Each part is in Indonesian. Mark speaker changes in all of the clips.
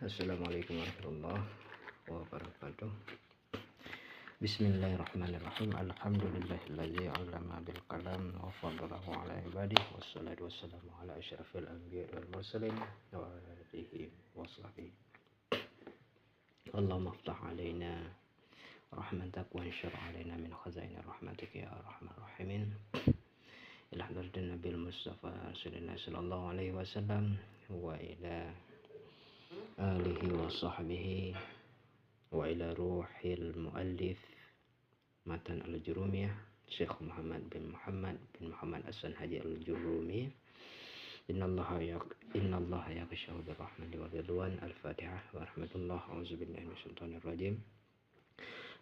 Speaker 1: Assalamualaikum warahmatullahi wabarakatuh. Bismillahirrahmanirrahim. Alhamdulillahilladzi 'allama bil qalam wa faddalahu 'ala ibadihi wassalatu wassalamu 'ala asyrafil anbiya'i wal mursalin wa alihi wa sahbihi. Allahumma iftah 'alaina rahmatak wa anshur 'alaina min khazaini rahmatika ya arhamar rahimin. Ila hadratin Nabil Mustafa sallallahu alaihi wasallam wa ila alihi wa sahbihi wa ila ruhil muallif matan al-Jurumiyah Syekh Muhammad bin Muhammad As-Sanhaji al-Jurumi. Innallaha yaghshahu birrahmati wa ridwan. Al-Fatihah wa rahmatullah. A'udzubillahi minasyaitonir rajim.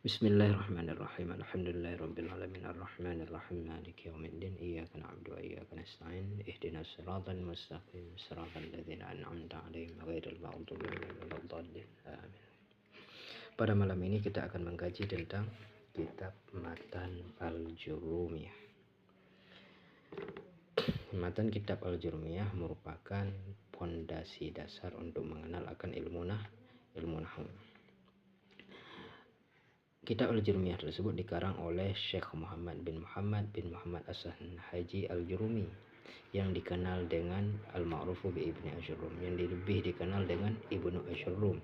Speaker 1: Bismillahirrahmanirrahim. Alhamdulillahirabbil alamin arrahmanir rahim maliki yaumiddin iyyaka na'budu wa iyyaka nasta'in ihdinas siratal mustaqim siratal ladzina an'amta 'alaihim ghairil maghdubi 'alaihim waladdallin. Amin. Pada malam ini kita akan mengkaji tentang kitab Matan Al-Jurumiyah. Matan kitab Al-Jurumiyah merupakan pondasi dasar untuk mengenal akan ilmu nahwu. Kitab Al-Jurumiyah tersebut dikarang oleh Syekh Muhammad bin Muhammad As-Sanhaji Al-Jurumi yang dikenal dengan Al-Ma'rufu bi Ibni Asyurrum, yang lebih dikenal dengan Ibnu Asyurrum.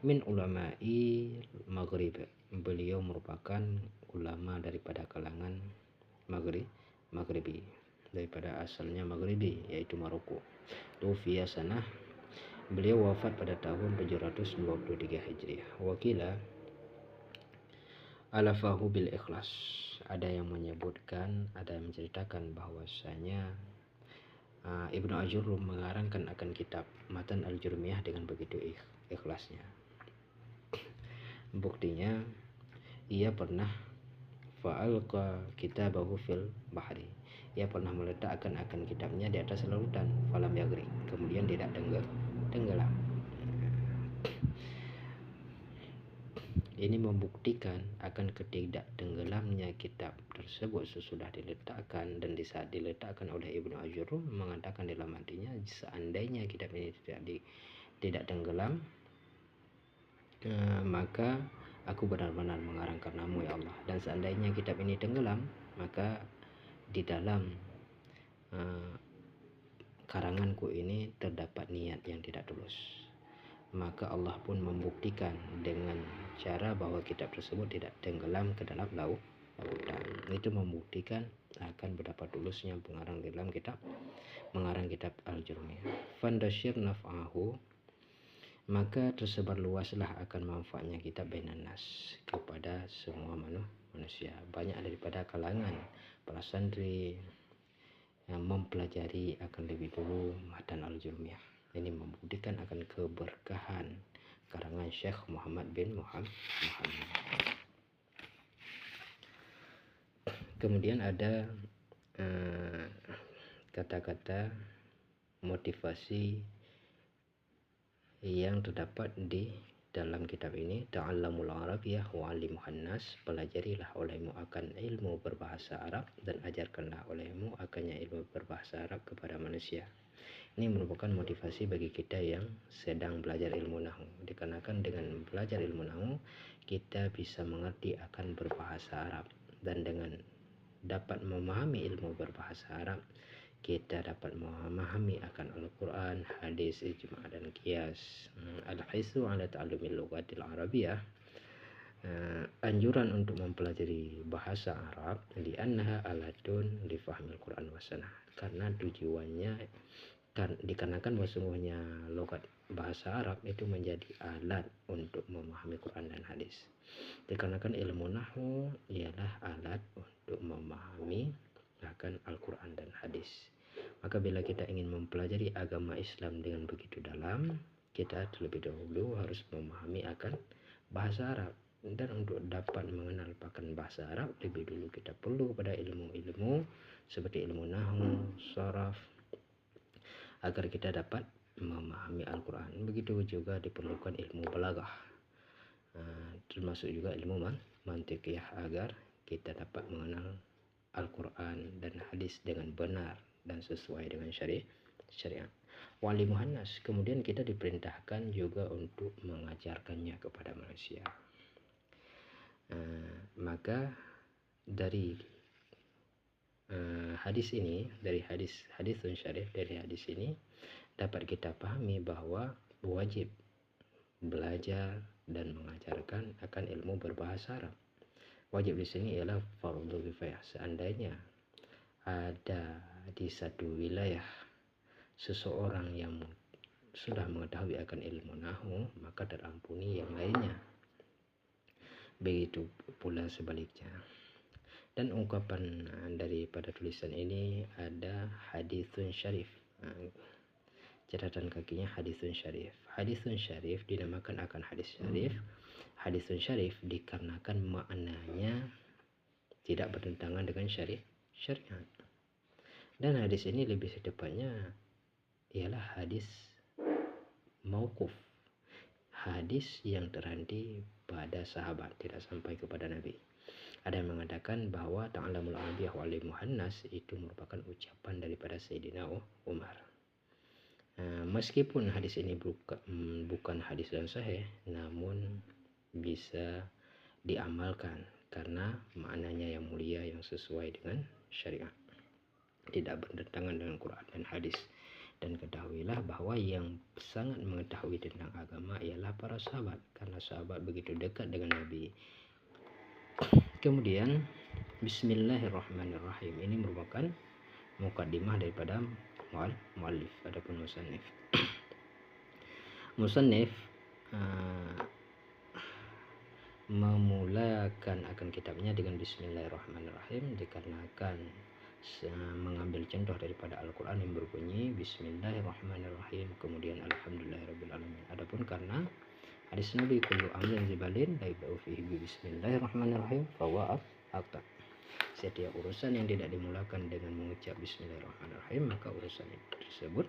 Speaker 1: Min ulama'i Maghrib, beliau merupakan ulama daripada kalangan Maghribi, daripada asalnya Maghribi, yaitu Maroko. Tufiya sanah, beliau wafat pada tahun 723 Hijriah. Wakila alafahu bil ikhlas. Ada yang menyebutkan, ada yang menceritakan bahwasanya Ibnu Asyurrum mengarangkan akan kitab Matan Al-Jurumiyah dengan begitu ikhlasnya. Buktinya, ia pernah fa'alqa kitabahu fil bahri. Ia pernah meletakkan akan kitabnya di atas lautan, falam yagri, kemudian tidak tenggelam. Ini membuktikan akan ketidaktenggelamnya kitab tersebut sesudah diletakkan, dan di saat diletakkan oleh Ibnu Asyurrum mengatakan dalam hatinya, seandainya kitab ini tidak tenggelam, maka aku benar-benar mengarang karenamu ya Allah, dan seandainya kitab ini tenggelam, maka di dalam karanganku ini terdapat niat yang tidak tulus. Maka Allah pun membuktikan dengan cara bahwa kitab tersebut tidak tenggelam ke dalam lautan. Itu membuktikan akan betapa tulusnya pengarang kitab Al-Jurumiyah. Fandashir naf'ahu, maka tersebar luaslah akan manfaatnya kitab bainan nas, kepada semua manusia. Banyak daripada kalangan para santri yang mempelajari akan lebih dulu Matan Al-Jurumiyah. Ini membuktikan akan keberkahan karangan Syekh Muhammad bin Muhammad. Kemudian ada kata-kata motivasi yang terdapat di dalam kitab ini. Ta'allamul Arabiyyah wa 'allimuhan nas, pelajarilah olehmu akan ilmu berbahasa Arab dan ajarkanlah olehmu akannya ilmu berbahasa Arab kepada manusia. Ini merupakan motivasi bagi kita yang sedang belajar ilmu nahwu, dikarenakan dengan belajar ilmu nahwu kita bisa mengerti akan berbahasa Arab, dan dengan dapat memahami ilmu berbahasa Arab kita dapat memahami akan Al-Quran, hadis, ijma' dan qiyas. Al-hisu ala ta'allumil lughatil arabiyyah, anjuran untuk mempelajari bahasa Arab, li'annaha alatun li fahmil Quran wa sunnah, karena tujuannya dikarenakan bahwa sungguhnya logat bahasa Arab itu menjadi alat untuk memahami Quran dan hadis. Dikarenakan ilmu nahwu ialah alat untuk memahami akan Al-Quran dan hadis. Maka bila kita ingin mempelajari agama Islam dengan begitu dalam, kita terlebih dahulu harus memahami akan bahasa Arab. Dan untuk dapat mengenal akan bahasa Arab, lebih dulu kita perlu pada ilmu-ilmu seperti ilmu nahwu, sharaf, agar kita dapat memahami Al-Quran. Begitu juga diperlukan ilmu balaghah, termasuk juga ilmu mantiqiyah, agar kita dapat mengenal Al-Quran dan hadis dengan benar dan sesuai dengan syariat. wali muhannas. Kemudian kita diperintahkan juga untuk mengajarkannya kepada manusia. Maka dari hadis ini, dari haditsun syarif, dari hadis ini dapat kita pahami bahwa wajib belajar dan mengajarkan akan ilmu berbahasa Arab. Wajib di sini ialah fardhu kifayah. Seandainya ada di satu wilayah seseorang yang sudah mengetahui akan ilmu nahwu, maka terampuni yang lainnya. Begitu pula sebaliknya. Dan ungkapan daripada tulisan ini ada haditsun syarif. Catatan kakinya haditsun syarif. Haditsun syarif dinamakan akan hadis syarif. Haditsun syarif dikarenakan maknanya tidak bertentangan dengan syariat. Dan hadis ini lebih tepatnya ialah hadis mauquf. Hadis yang terhenti pada sahabat, tidak sampai kepada Nabi. Ada yang mengatakan bahwa ta'lamul arabiyah wal muhannas itu merupakan ucapan daripada Sayyidina Umar. Meskipun hadis ini bukan hadis yang sahih, namun bisa diamalkan karena maknanya yang mulia, yang sesuai dengan syariat, tidak bertentangan dengan Quran dan hadis. Dan ketahuilah bahwa yang sangat mengetahui tentang agama ialah para sahabat, karena sahabat begitu dekat dengan Nabi. Kemudian Bismillahirrahmanirrahim ini merupakan mukaddimah daripada muallif, adapun musannif. Musannif memulakan akan kitabnya dengan Bismillahirrahmanirrahim dikarenakan mengambil contoh daripada Al-Quran yang berbunyi Bismillahirrahmanirrahim, kemudian Alhamdulillahirrabbilalamin. Adapun karena hadis Nabi kullu amrin zibalin la yabda'u fihi Bismillahirrahmanirrahim fahuwa aqta. Setiap urusan yang tidak dimulakan dengan mengucap Bismillahirrahmanirrahim, maka urusan tersebut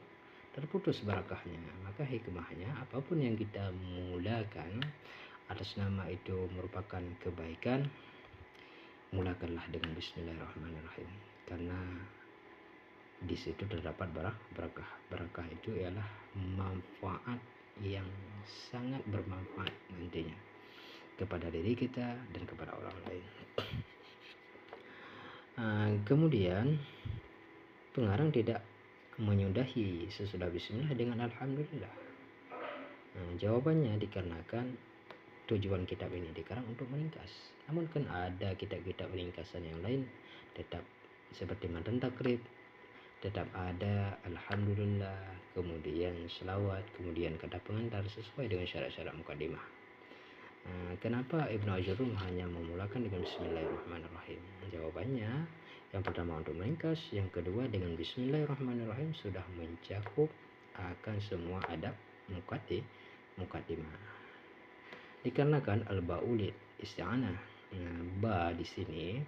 Speaker 1: terputus barakahnya. Maka hikmahnya, apapun yang kita mulakan atas nama itu merupakan kebaikan, mulakanlah dengan Bismillahirrahmanirrahim, karena di situ terdapat barakah. Barakah itu ialah manfaat yang sangat bermanfaat nantinya kepada diri kita dan kepada orang lain. Kemudian pengarang tidak menyudahi sesudah bismillah dengan alhamdulillah. Jawabannya dikarenakan tujuan kitab ini dikarang untuk meringkas. Namun kan ada kitab-kitab ringkasan yang lain tetap seperti matan takrib, tetap ada alhamdulillah, kemudian selawat, kemudian kata pengantar sesuai dengan syarat-syarat mukaddimah. Kenapa Ibnu Ajurum hanya memulakan dengan Bismillahirrahmanirrahim? Jawabannya, yang pertama untuk meringkas, yang kedua dengan Bismillahirrahmanirrahim sudah mencakup akan semua adab mukaddimah. Dikarenakan al-ba'ulid isti'anah. Ba di sini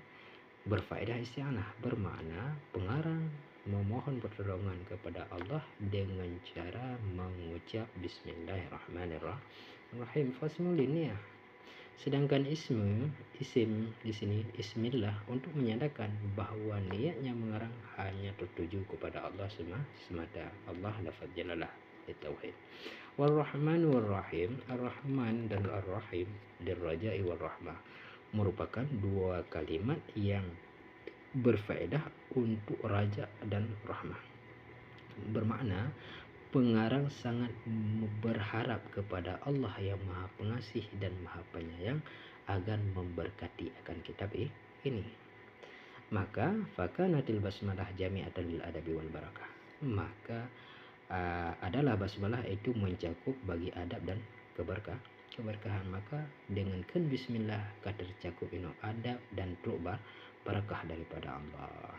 Speaker 1: berfaedah isti'anah, bermakna pengarang memohon pertolongan kepada Allah dengan cara mengucap Bismillahirrahmanirrahim fasmuliniah. Sedangkan isim di sini ismillah untuk menyatakan bahwa niatnya mengarang hanya tertuju kepada Allah semata. Allah lafaz jalalah tauhid. War-Rahman war-Rahim, Ar-Rahman dan Ar-Rahim, dirraja'i war-Rahmah, merupakan dua kalimat yang berfaedah untuk raja dan rahmah. Bermakna pengarang sangat berharap kepada Allah yang Maha Pengasih dan Maha Penyayang agar memberkati akan kitab ini. Maka fakanatil basmalah jami'atan lil adabi wal barakah. Maka adalah basmalah itu mencakup bagi adab dan keberkahan. Maka dengan kan bismillah tercakup ino adab dan barakah daripada Allah.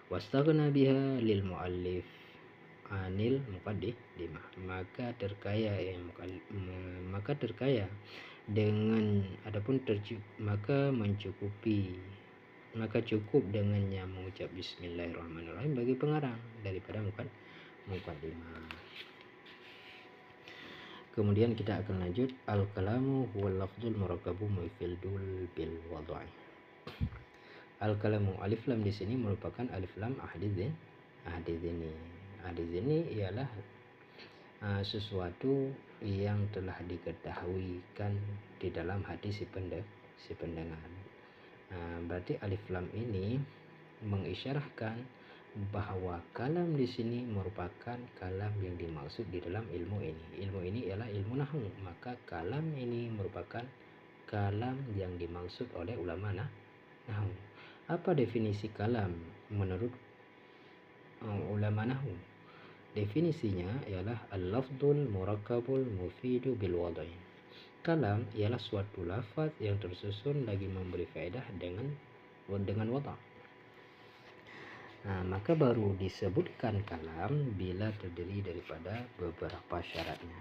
Speaker 1: Wastaghna biha lil muallif anil muqaddimah, maka terkaya dengan adapun maka cukup dengannya mengucap Bismillahirrahmanirrahim bagi pengarang daripada muqaddimah. Kemudian kita akan lanjut, al-kalamu huwal lafzul murakkabu mufildul bil wad'i. Al-kalamu alif lam di sini merupakan alif lam ahdi Di sini ialah sesuatu yang telah diketahui kan di dalam hati si pendengar. Berarti alif lam ini mengisyarahkan bahwa kalam di sini merupakan kalam yang dimaksud di dalam ilmu ini. Ilmu ini ialah ilmu nahwu, maka kalam ini merupakan kalam yang dimaksud oleh ulama nahwu. Apa definisi kalam menurut ulama nahwu? Definisinya ialah al-lafdul murakkabul mufidu bil wadai. Kalam ialah suatu lafaz yang tersusun lagi memberi faedah dengan wada'. Maka baru disebutkan kalam bila terdiri daripada beberapa syaratnya.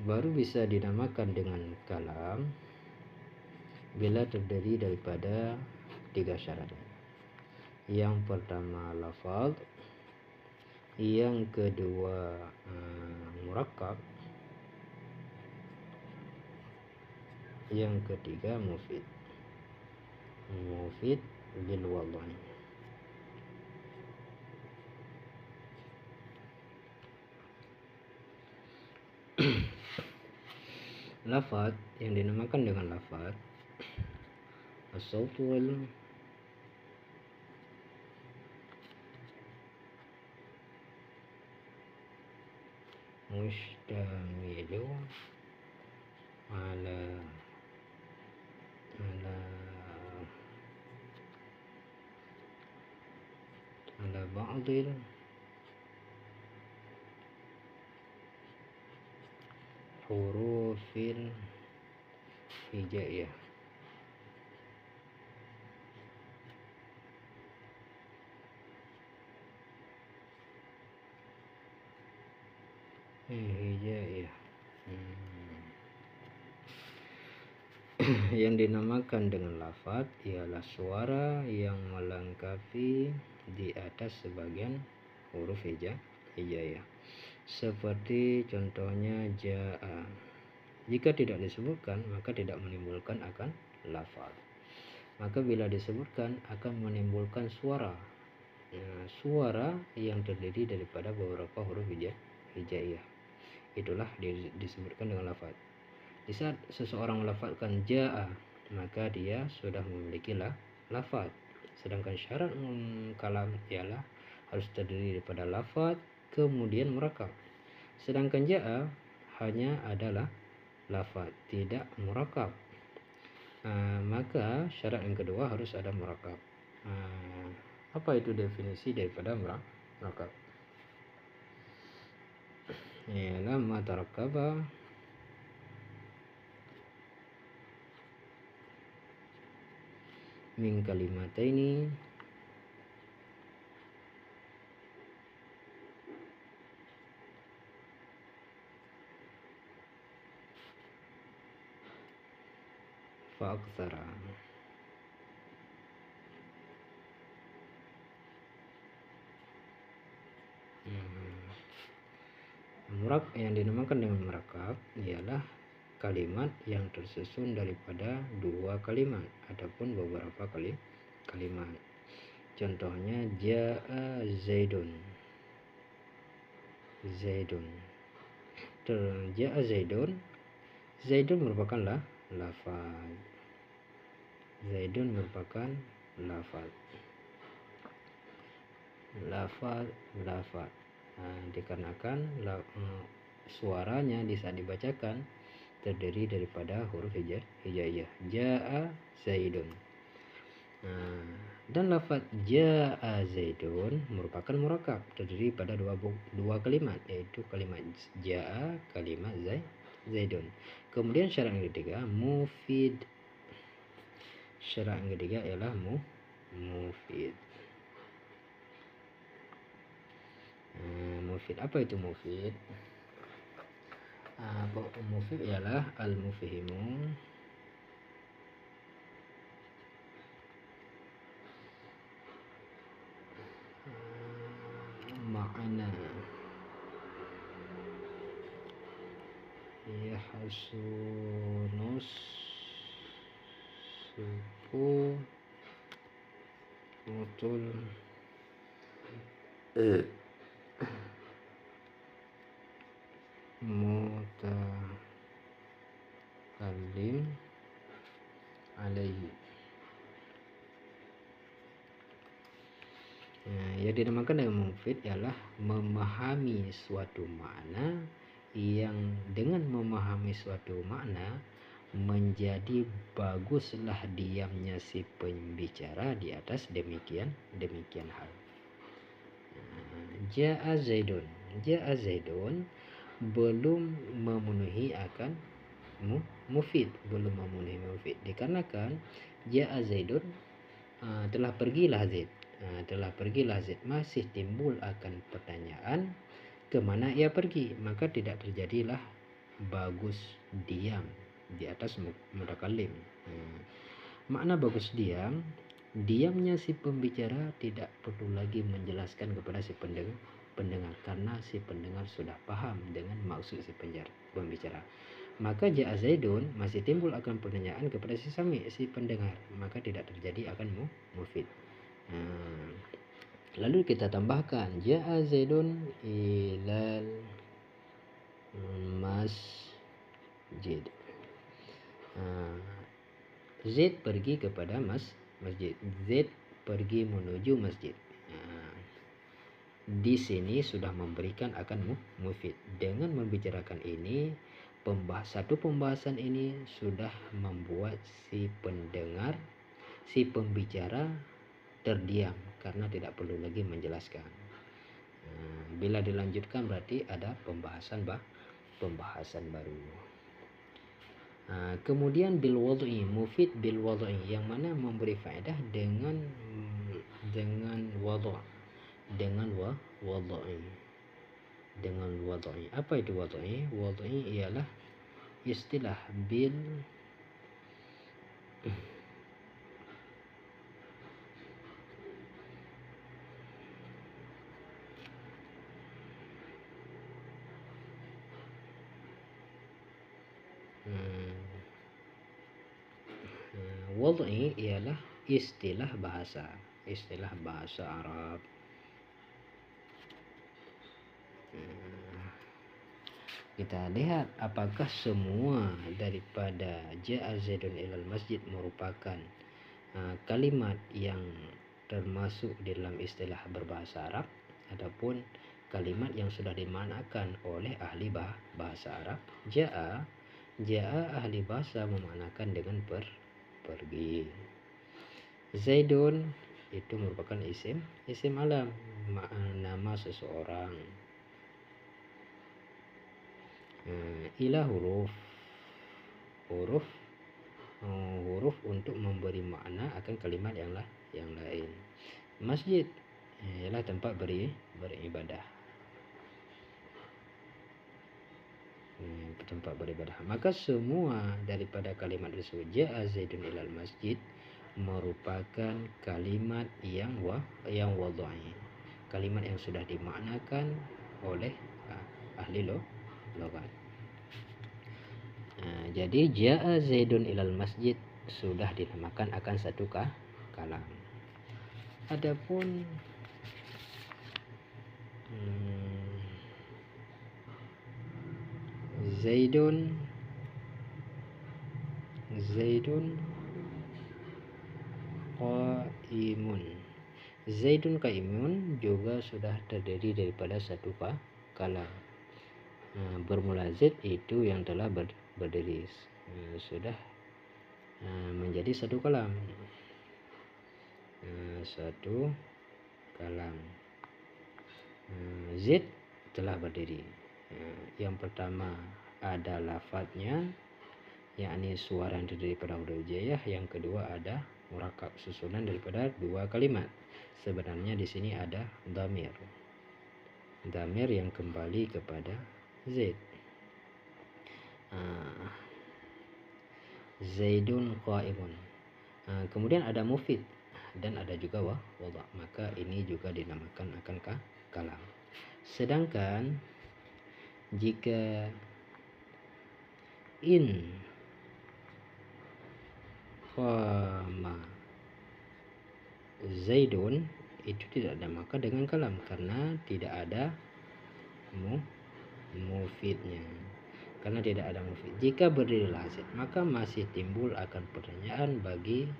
Speaker 1: Baru bisa dinamakan dengan kalam bila terdiri daripada 3 syarat. Yang pertama lafaz, yang kedua murakkab, yang ketiga mufid bil wadai. Lafaz yang dinamakan dengan lafaz as-sautul mushtamilu ala ba'dil hurufil hijaiyah. Yang dinamakan dengan lafaz ialah suara yang melengkapi di atas sebagian huruf hijaiyah. Seperti contohnya jaa. Jika tidak disebutkan maka tidak menimbulkan akan lafaz. Maka bila disebutkan akan menimbulkan suara. Suara yang terdiri daripada beberapa huruf hijaiyah. Itulah disebutkan dengan lafaz. Di saat seseorang melafazkan jaa, maka dia sudah memiliki lafaz. Sedangkan syarat kalam ialah harus terdiri daripada lafaz kemudian murakkab. Sedangkan jaa hanya adalah lafaz, tidak murakkab. Maka syarat yang kedua harus ada murakkab. Apa itu definisi daripada murakkab? Ialah ma tarakkaba min kalimataini fa aktsara. Yang dinamakan dengan murakkab ialah kalimat yang tersusun daripada 2 kalimat ataupun beberapa kalimat. Contohnya jaa zaidun. Jaa zaidun. Zaidun merupakan lafaz. Zaidun merupakan lafaz. Dikarenakan suaranya di saat dibacakan terdiri daripada huruf hijaiyah. Jaa zaidun. Dan lafaz jaa zaidun merupakan murakkab, terdiri pada dua kalimat, yaitu kalimat jaa, kalimat zaidun. Kemudian syarat yang ketiga mufid. Syarat yang ketiga ialah mufid. Mufid, apa itu mufid? Mufid ialah al-mufhimu ma'na yahsunus suku mutul mutakallim alaihi. Yang dinamakan dengan mufid ialah memahami suatu makna, yang dengan memahami suatu makna menjadi baguslah diamnya si pembicara di atas demikian hal. Ja'a Zaidun belum memenuhi akan mufid, dikarenakan ja'a Zaidun, telah pergilah Zaid. Masih timbul akan pertanyaan kemana ia pergi, maka tidak terjadilah bagus diam di atas mutakallim. Makna bagus diam, diamnya si pembicara tidak perlu lagi menjelaskan kepada si pendengar karena si pendengar sudah paham dengan maksud si pembicara. Maka ja'a Zaidun masih timbul akan pertanyaan kepada si pendengar, maka tidak terjadi akan mufid. Lalu kita tambahkan ja'a Zaidun ilal masjid. Zaid pergi kepada masjid. Zaid pergi menuju masjid. Di sini sudah memberikan akan mufid. Dengan membicarakan ini, satu pembahasan ini sudah membuat si pembicara terdiam karena tidak perlu lagi menjelaskan. Bila dilanjutkan berarti ada pembahasan baru. Kemudian bil wad'i, mufid bil wad'i, yang mana memberi faedah dengan wad'i. Apa itu wad'i? Wad'i ialah istilah bil wad'i ialah istilah bahasa Arab. Kita lihat apakah semua daripada ja'a Zaidun ilal masjid merupakan kalimat yang termasuk di dalam istilah berbahasa Arab, ataupun kalimat yang sudah dimaknakan oleh ahli bahasa Arab. Ja'a ahli bahasa memaknakan dengan pergi. Zaidun itu merupakan isim alam, nama seseorang. Ila huruf untuk memberi makna akan kalimat yang lain. Masjid ialah tempat beribadah. Maka semua daripada kalimat tersebut ja'a Zaidun ilal masjid merupakan kalimat yang wad'i, kalimat yang sudah dimaknakan oleh ahli lughat. Jadi ja'a Zaidun ilal masjid sudah dinamakan akan satu kalam. Adapun Zaidun qaimun juga sudah terdiri daripada satu kalam. Bermula Z itu yang telah berdiri sudah menjadi satu kalam. Z telah berdiri. Yang pertama ada lafadznya, yakni suara yang terdiri pada huruf hijaiyah. Yang kedua ada murakab, susunan daripada dua kalimat. Sebenarnya di sini ada dhamir yang kembali kepada Z. Zaidun qaimun. Kemudian ada mufid dan ada juga wadha, maka ini juga dinamakan akan kalam. Sedangkan jika in qama Zaidun, itu tidak dinamakan dengan kalam karena tidak ada mufidnya. Karena tidak ada mufid. Jika berdiri lazim, maka masih timbul akan pertanyaan bagi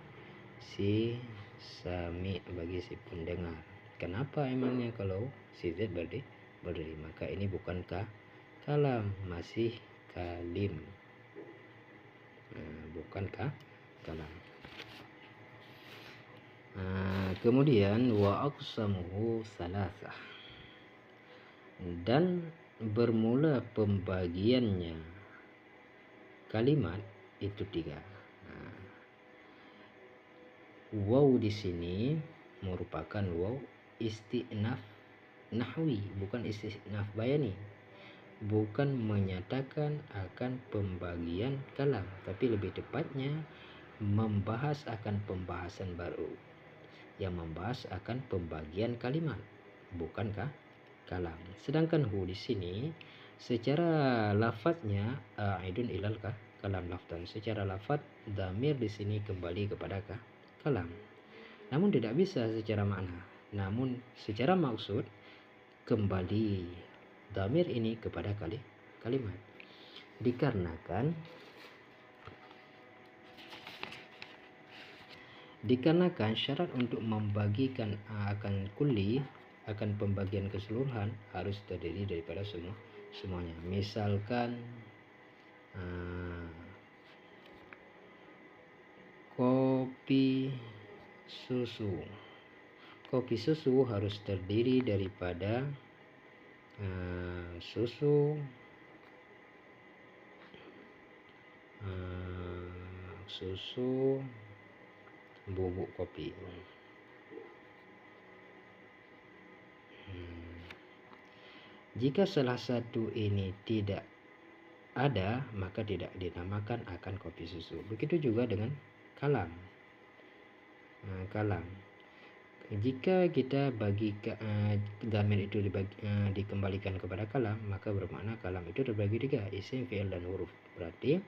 Speaker 1: si sami, bagi si pendengar. Kenapa emangnya kalau si Z berdiri? Maka ini bukankah kalam, masih kalim. Bukankah kalam. Kemudian wa aqsamuhu salasah, dan bermula pembagiannya kalimat itu 3. Waw di sini merupakan waw istinaf nahwi, bukan istinaf bayani, bukan menyatakan akan pembagian kalam, tapi lebih tepatnya membahas akan pembahasan baru yang membahas akan pembagian kalimat, bukankah kalam. Sedangkan hu di sini secara lafadznya aidun ilal kalam lafdan. Secara lafaz damir di sini kembali kepada kalam. Namun tidak bisa secara makna. Namun secara maksud kembali damir ini kepada kalimat. Dikarenakan syarat untuk membagikan akan kulli, akan pembagian keseluruhan harus terdiri daripada semuanya. Misalkan kopi susu harus terdiri daripada susu, bubuk kopi. Jika salah satu ini tidak ada, maka tidak dinamakan akan kopi susu. Begitu juga dengan kalam. Jika kita bagi damir itu dikembalikan kepada kalam, maka bermakna kalam itu terbagi 3, isim, fi'il, dan huruf. Berarti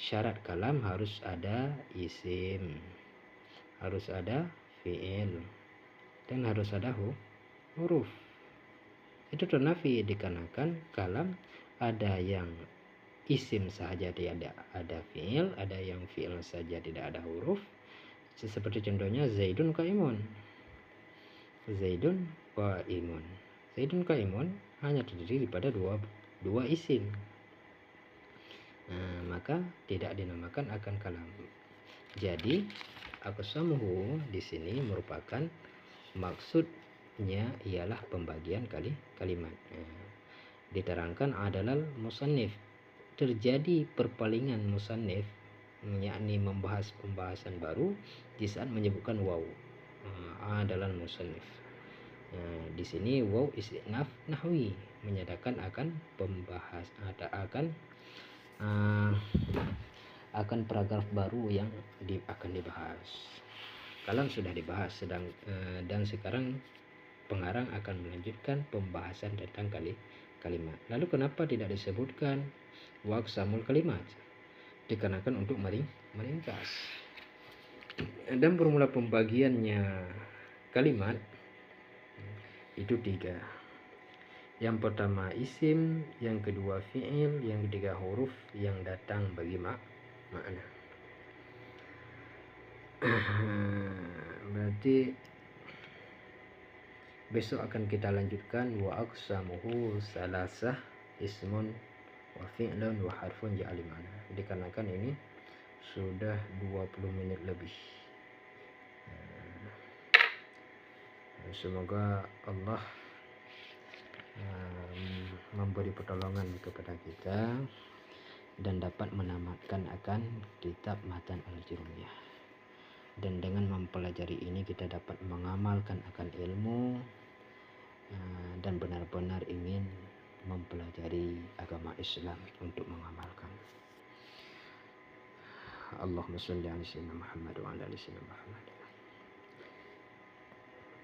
Speaker 1: syarat kalam harus ada isim, harus ada fi'il, dan harus ada huruf. Itu ternafi dikarenakan kalam ada yang isim saja tidak ada fi'il, ada yang fi'il saja tidak ada huruf. Seperti contohnya Zaidun qaimun. Zaidun qaimun hanya terdiri pada dua isim. Maka tidak dinamakan akan kalam. Jadi aqsamuhu di sini merupakan maksudnya ialah pembagian kalimat. Diterangkan adalah musannif, terjadi perpalingan musannif, yakni membahas pembahasan baru di saat menyebutkan waw adalah musannif. Di sini waw istinaf nahwi, menyatakan akan akan paragraf baru yang akan dibahas. Kalam sudah dibahas dan sekarang pengarang akan melanjutkan pembahasan tentang kalimat. Lalu kenapa tidak disebutkan waqsamul kalimat? Dikarenakan untuk meringkas. Dan formula pembagiannya kalimat itu 3. Yang pertama isim, yang kedua fi'il, yang ketiga huruf yang datang bagi makna. Berarti besok akan kita lanjutkan wa aqsamuhu salasah ismun wa fi'lun wa harfun ja'al mana. Dikarenakan ini sudah 20 menit lebih. Semoga Allah memberi pertolongan kepada kita dan dapat menamatkan akan kitab Matan Al-Jurumiyah. Dan dengan mempelajari ini kita dapat mengamalkan akan ilmu dan benar-benar ingin mempelajari agama Islam untuk mengamalkan. Allahumma shalli ala sayyidina Muhammad wa ala ali sayyidina Muhammad.